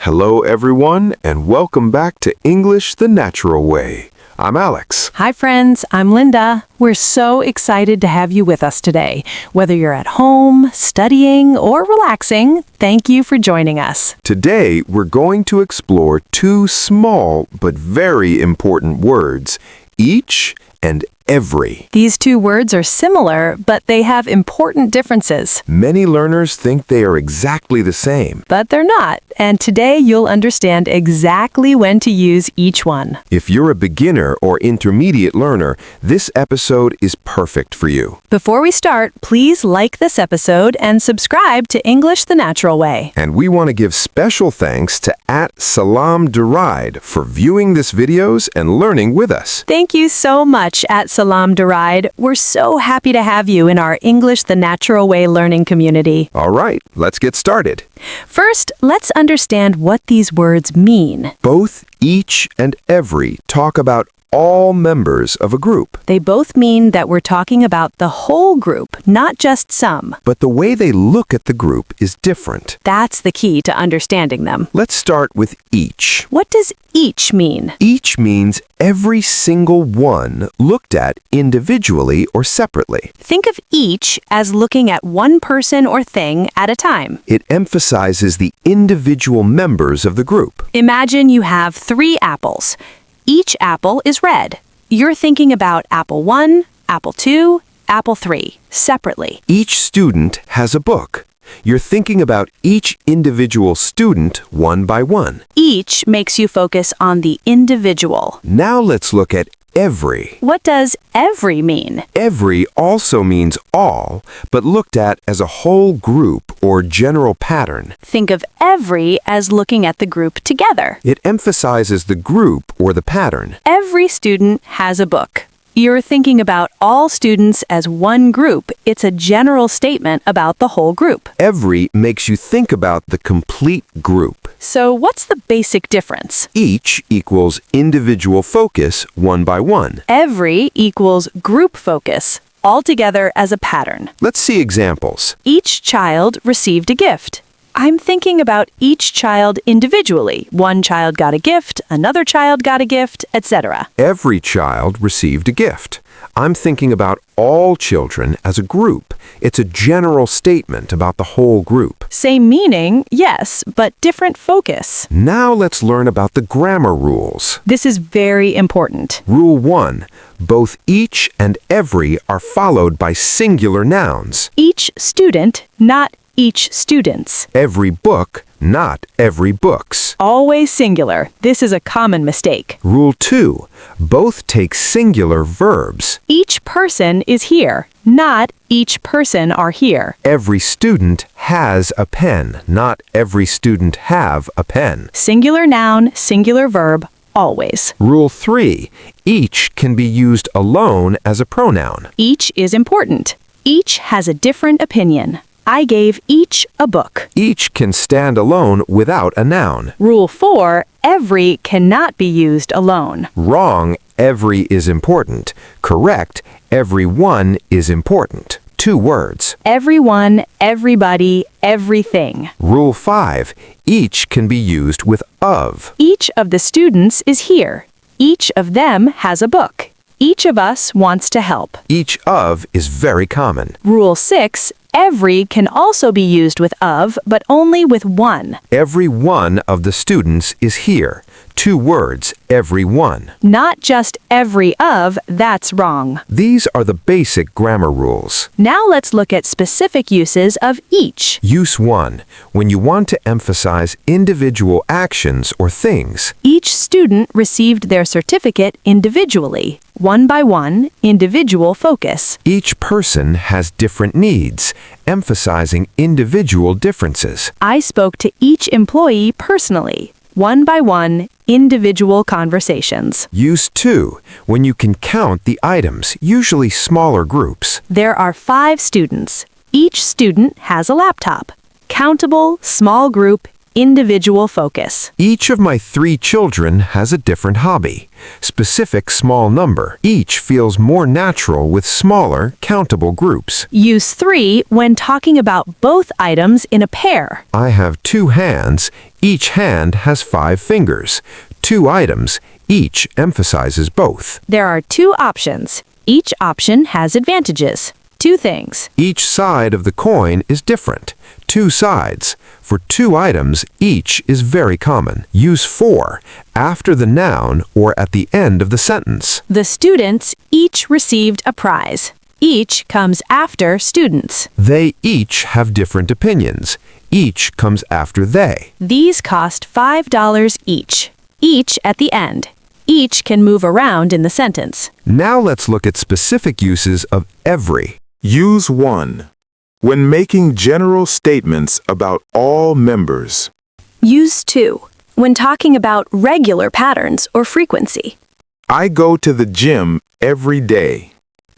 Hello, everyone, and welcome back to English the Natural Way. I'm Alex. Hi, friends. I'm Linda. We're so excited to have you with us today. Whether you're at home, studying, or relaxing, thank you for joining us. Today, we're going to explore two small but very important words, each and every. These two words are similar, but they have important differences. Many learners think they are exactly the same. But they're not, and today you'll understand exactly when to use each one. If you're a beginner or intermediate learner, this episode is perfect for you. Before we start, please like this episode and subscribe to English the Natural Way. And we want to give special thanks to @SalamDuride for viewing this videos and learning with us. Thank you so much @SalamDuride. We're so happy to have you in our English the Natural Way learning community. All right, let's get started. First, let's understand what these words mean. Both each and every talk about all members of a group. They both mean that we're talking about the whole group, not just some. But the way they look at the group is different. That's the key to understanding them. Let's start with each. What does each mean? Each means every single one looked at individually or separately. Think of each as looking at one person or thing at a time. It emphasizes the individual members of the group. Imagine you have 3 apples. Each apple is red. You're thinking about apple 1, apple 2, apple 3, separately. Each student has a book. You're thinking about each individual student one by one. Each makes you focus on the individual. Now let's look at every. What does every mean? Every also means all, but looked at as a whole group or general pattern. Think of every as looking at the group together. It emphasizes the group or the pattern. Every student has a book. You're thinking about all students as one group. It's a general statement about the whole group. Every makes you think about the complete group. So what's the basic difference? Each equals individual focus one by one. Every equals group focus, all together as a pattern. Let's see examples. Each child received a gift. I'm thinking about each child individually. One child got a gift, another child got a gift, etc. Every child received a gift. I'm thinking about all children as a group. It's a general statement about the whole group. Same meaning, yes, but different focus. Now let's learn about the grammar rules. This is very important. Rule 1. Both each and every are followed by singular nouns. Each student, not each students. Every book, not every books. Always singular. This is a common mistake. Rule 2. Both take singular verbs. Each person is here, not each person are here. Every student has a pen, not every student have a pen. Singular noun, singular verb, always. Rule 3. Each can be used alone as a pronoun. Each is important. Each has a different opinion. I gave each a book. Each can stand alone without a noun. Rule 4, every cannot be used alone. Wrong, every is important. Correct, every one is important. 2 words. Everyone, everybody, everything. Rule 5. Each can be used with of. Each of the students is here. Each of them has a book. Each of us wants to help. Each of is very common. Rule 6, every can also be used with of, but only with one. Every one of the students is here. 2 words, every one. Not just every of, that's wrong. These are the basic grammar rules. Now let's look at specific uses of each. Use 1. When you want to emphasize individual actions or things. Each student received their certificate individually. One by one, individual focus. Each person has different needs, emphasizing individual differences. I spoke to each employee personally. One by one, individual conversations. Use 2. When you can count the items, usually smaller groups. There are 5 students. Each student has a laptop. Countable, small group, individual focus. Each of my 3 children has a different hobby. Specific small number. Each feels more natural with smaller, countable groups. Use 3 when talking about both items in a pair. I have 2 hands. Each hand has 5 fingers. 2 items. Each emphasizes both. There are 2 options. Each option has advantages. 2 things. Each side of the coin is different. 2 sides. For 2 items, each is very common. Use for after the noun or at the end of the sentence. The students each received a prize. Each comes after students. They each have different opinions. Each comes after they. These cost $5 each. Each at the end. Each can move around in the sentence. Now let's look at specific uses of every. Use 1. When making general statements about all members. Use 2. When talking about regular patterns or frequency. I go to the gym every day.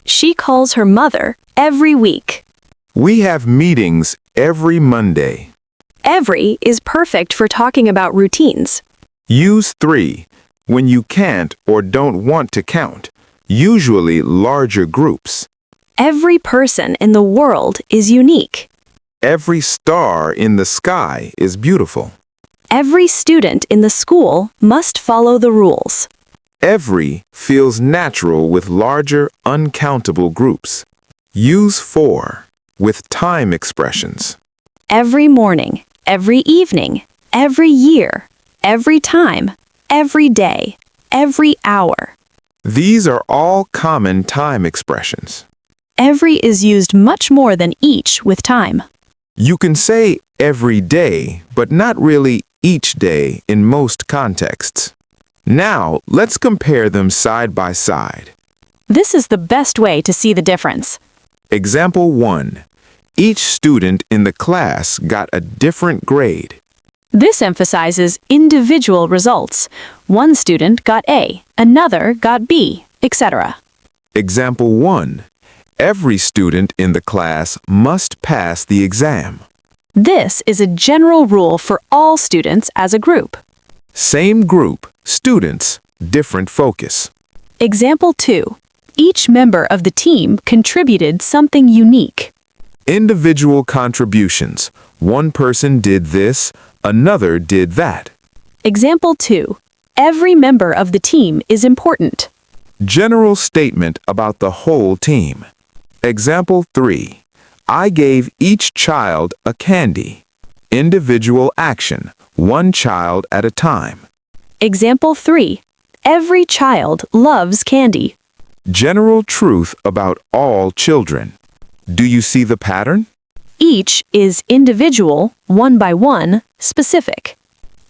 She calls her mother every week. We have meetings every Monday. Every is perfect for talking about routines. Use 3. When you can't or don't want to count, usually larger groups. Every person in the world is unique. Every star in the sky is beautiful. Every student in the school must follow the rules. Every feels natural with larger, uncountable groups. Use 4 with time expressions. Every morning, every evening, every year, every time, every day, every hour. These are all common time expressions. Every is used much more than each with time. You can say every day, but not really each day in most contexts. Now, let's compare them side by side. This is the best way to see the difference. Example 1. Each student in the class got a different grade. This emphasizes individual results. One student got A, another got B, etc. Example 1. Every student in the class must pass the exam. This is a general rule for all students as a group. Same group, students, different focus. Example 2. Each member of the team contributed something unique. Individual contributions. One person did this, another did that. Example 2. Every member of the team is important. General statement about the whole team. Example 3. I gave each child a candy. Individual action, one child at a time. Example 3. Every child loves candy. General truth about all children. Do you see the pattern? Each is individual, one by one, specific.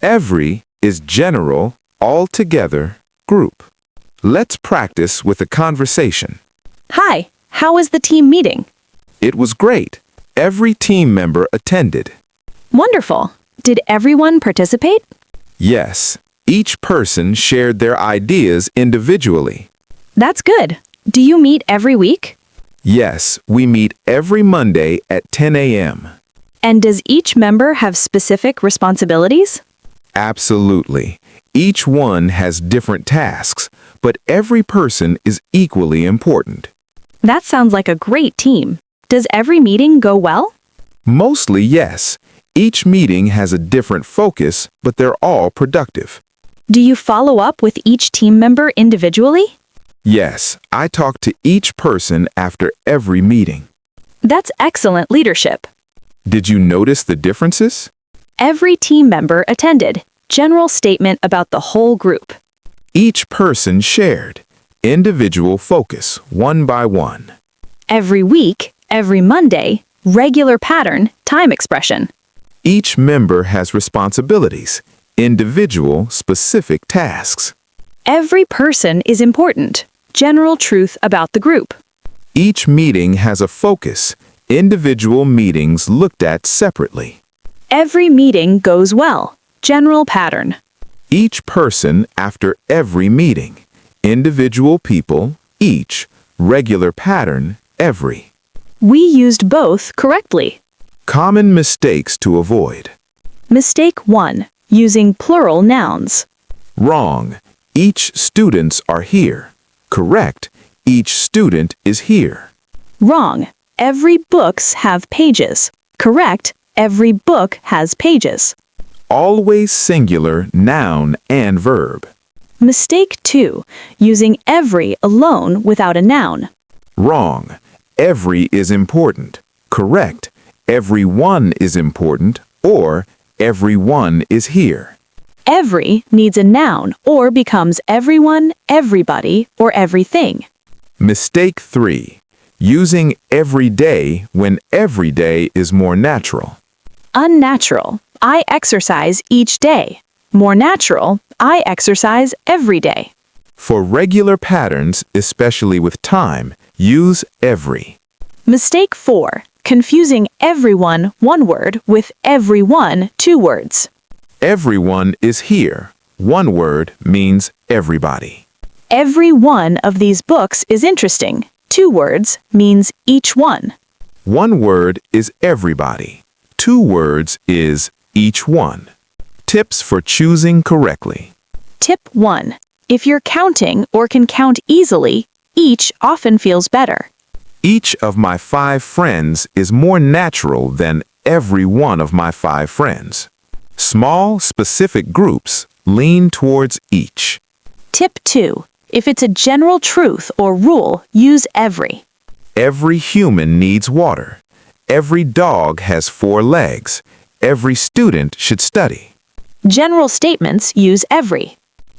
Every is general, all together, group. Let's practice with a conversation. Hi, how was the team meeting? It was great. Every team member attended. Wonderful. Did everyone participate? Yes, each person shared their ideas individually. That's good. Do you meet every week? Yes, we meet every Monday at 10 a.m. And does each member have specific responsibilities? Absolutely. Each one has different tasks, but every person is equally important. That sounds like a great team. Does every meeting go well? Mostly yes. Each meeting has a different focus, but they're all productive. Do you follow up with each team member individually? Yes, I talk to each person after every meeting. That's excellent leadership. Did you notice the differences? Every team member attended. General statement about the whole group. Each person shared. Individual focus, one by one. Every week, every Monday, regular pattern, time expression. Each member has responsibilities, individual, specific tasks. Every person is important. General truth about the group. Each meeting has a focus, individual meetings looked at separately. Every meeting goes well. General pattern. Each person after every meeting. Individual people, each. Regular pattern, every. We used both correctly. Common mistakes to avoid. Mistake 1. Using plural nouns. Wrong. Each students are here. Correct. Each student is here. Wrong. Every books have pages. Correct. Every book has pages. Always singular noun and verb. Mistake 2. Using every alone without a noun. Wrong. Every is important. Correct. Everyone is important, or everyone is here. Every needs a noun or becomes everyone, everybody, or everything. Mistake 3. Using every day when every day is more natural. Unnatural. I exercise each day. More natural. I exercise every day. For regular patterns, especially with time, use every. Mistake 4. Confusing everyone, one word, with everyone, two words. Everyone is here. One word means everybody. Every one of these books is interesting. Two words means each one. One word is everybody. Two words is each one. Tips for choosing correctly. Tip 1. If you're counting or can count easily, each often feels better. Each of my 5 friends is more natural than every one of my 5 friends. Small, specific groups lean towards each. Tip 2. If it's a general truth or rule, use every. Every human needs water. Every dog has 4 legs. Every student should study. General statements use every.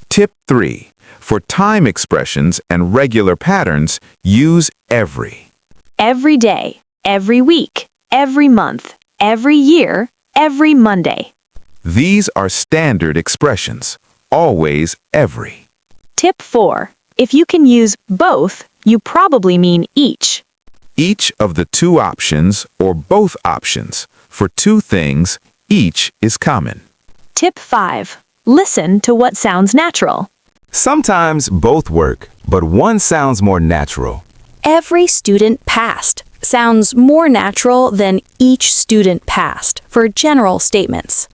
Tip 3. For time expressions and regular patterns, use every. Every day, every week, every month, every year, every Monday. These are standard expressions. Always every. Tip 4. If you can use both, you probably mean each. Each of the 2 options or both options. For 2 things, each is common. Tip 5. Listen to what sounds natural. Sometimes both work, but one sounds more natural. Every student passed sounds more natural than each student passed for general statements.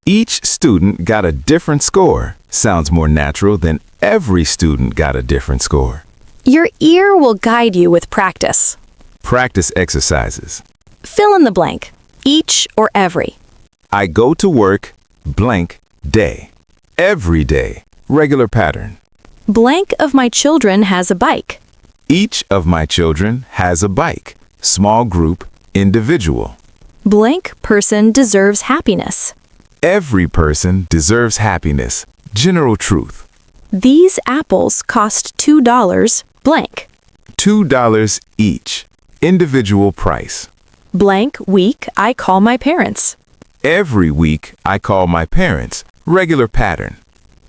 Each student got a different score sounds more natural than every student got a different score. Your ear will guide you with practice. Practice exercises. Fill in the blank, each or every. I go to work, blank, day. Every day, regular pattern. Blank of my children has a bike. Each of my children has a bike. Small group, individual. Blank person deserves happiness. Every person deserves happiness. General truth. These apples cost $2, blank. $2 each. Individual price. Blank week I call my parents. Every week, I call my parents. Regular pattern.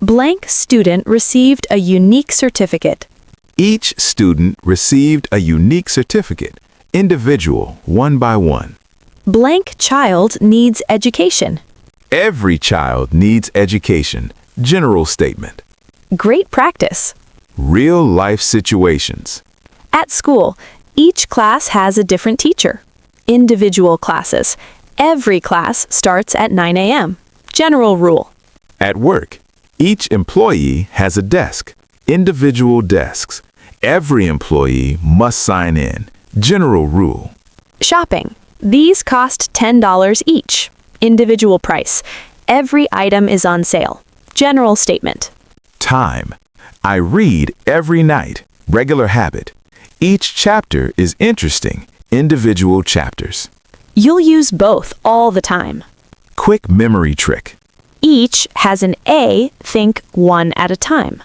Blank student received a unique certificate. Each student received a unique certificate. Individual, one by one. Blank child needs education. Every child needs education. General statement. Great practice. Real life situations. At school, each class has a different teacher. Individual classes. Every class starts at 9 a.m. General rule. At work, each employee has a desk. Individual desks. Every employee must sign in. General rule. Shopping. These cost $10 each. Individual price. Every item is on sale. General statement. Time. I read every night. Regular habit. Each chapter is interesting. Individual chapters. You'll use both all the time. Quick memory trick. Each has an A, think one at a time.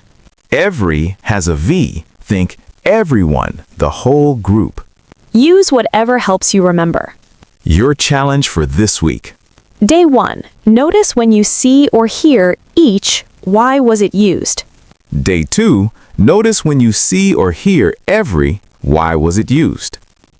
Every has a V. Think everyone, the whole group. Use whatever helps you remember. Your challenge for this week. Day 1. Notice when you see or hear each, why was it used? Day 2. Notice when you see or hear every, why was it used?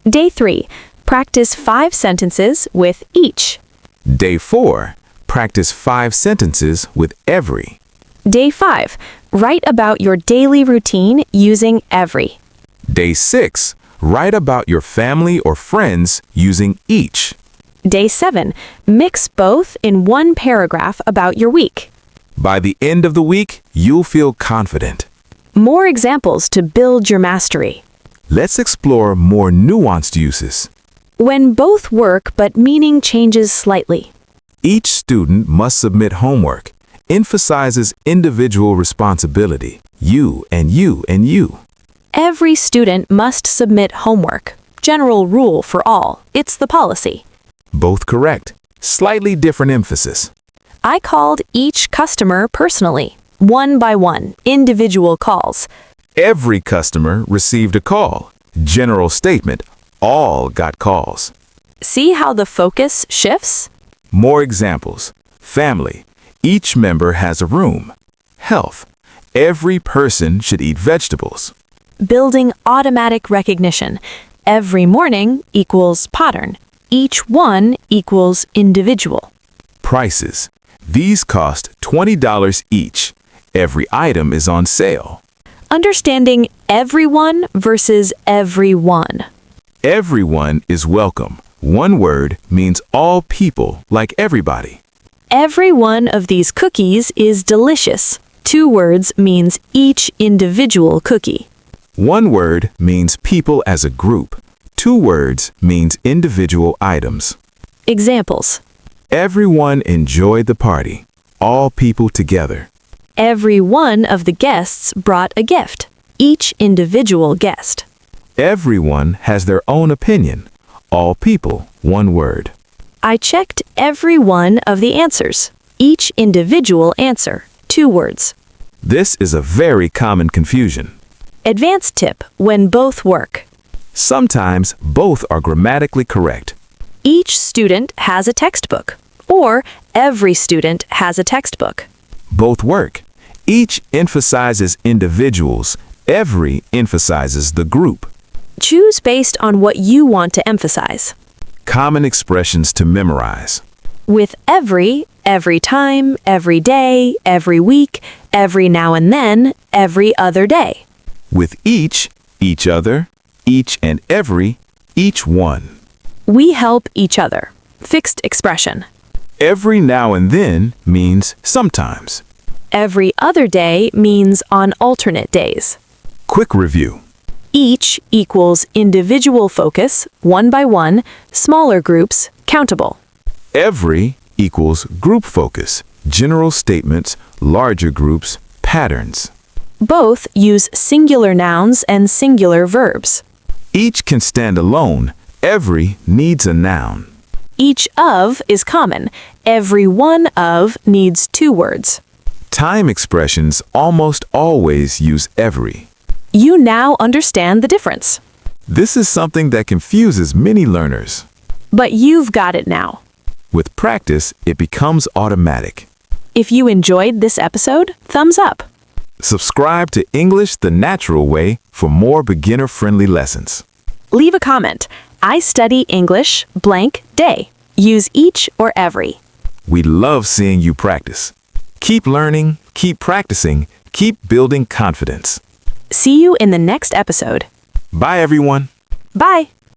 Day 3. Practice 5 sentences with each. Day 4. Practice 5 sentences with every. Day 5. Write about your daily routine using every. Day 6. Write about your family or friends using each. Day 7. Mix both in one paragraph about your week. By the end of the week, you'll feel confident. More examples to build your mastery. Let's explore more nuanced uses. When both work but meaning changes slightly. Each student must submit homework. Emphasizes individual responsibility. You and you and you. Every student must submit homework. General rule for all. It's the policy. Both correct. Slightly different emphasis. I called each customer personally, one by one, individual calls. Every customer received a call. General statement. All got calls. See how the focus shifts? More examples. Family. Each member has a room. Health. Every person should eat vegetables. Building automatic recognition. Every morning equals pattern. Each one equals individual. Prices. These cost $20 each. Every item is on sale. Understanding everyone versus everyone. Everyone is welcome. One word means all people, like everybody. Every one of these cookies is delicious. Two words means each individual cookie. One word means people as a group. Two words means individual items. Examples. Everyone enjoyed the party. All people together. Every one of the guests brought a gift. Each individual guest. Everyone has their own opinion. All people, one word. I checked every one of the answers. Each individual answer. Two words. This is a very common confusion. Advanced tip when both work. Sometimes both are grammatically correct. Each student has a textbook. Or every student has a textbook. Both work. Each emphasizes individuals. Every emphasizes the group. Choose based on what you want to emphasize. Common expressions to memorize. With every time, every day, every week, every now and then, every other day. With each other, each and every, each one. We help each other. Fixed expression. Every now and then means sometimes. Every other day means on alternate days. Quick review. Each equals individual focus, one by one, smaller groups, countable. Every equals group focus, general statements, larger groups, patterns. Both use singular nouns and singular verbs. Each can stand alone. Every needs a noun. Each of is common. Every one of needs two words. Time expressions almost always use every. You now understand the difference. This is something that confuses many learners. But you've got it now. With practice, it becomes automatic. If you enjoyed this episode, thumbs up. Subscribe to English the Natural Way for more beginner-friendly lessons. Leave a comment. I study English blank day. Use each or every. We love seeing you practice. Keep learning, keep practicing, keep building confidence. See you in the next episode. Bye, everyone. Bye.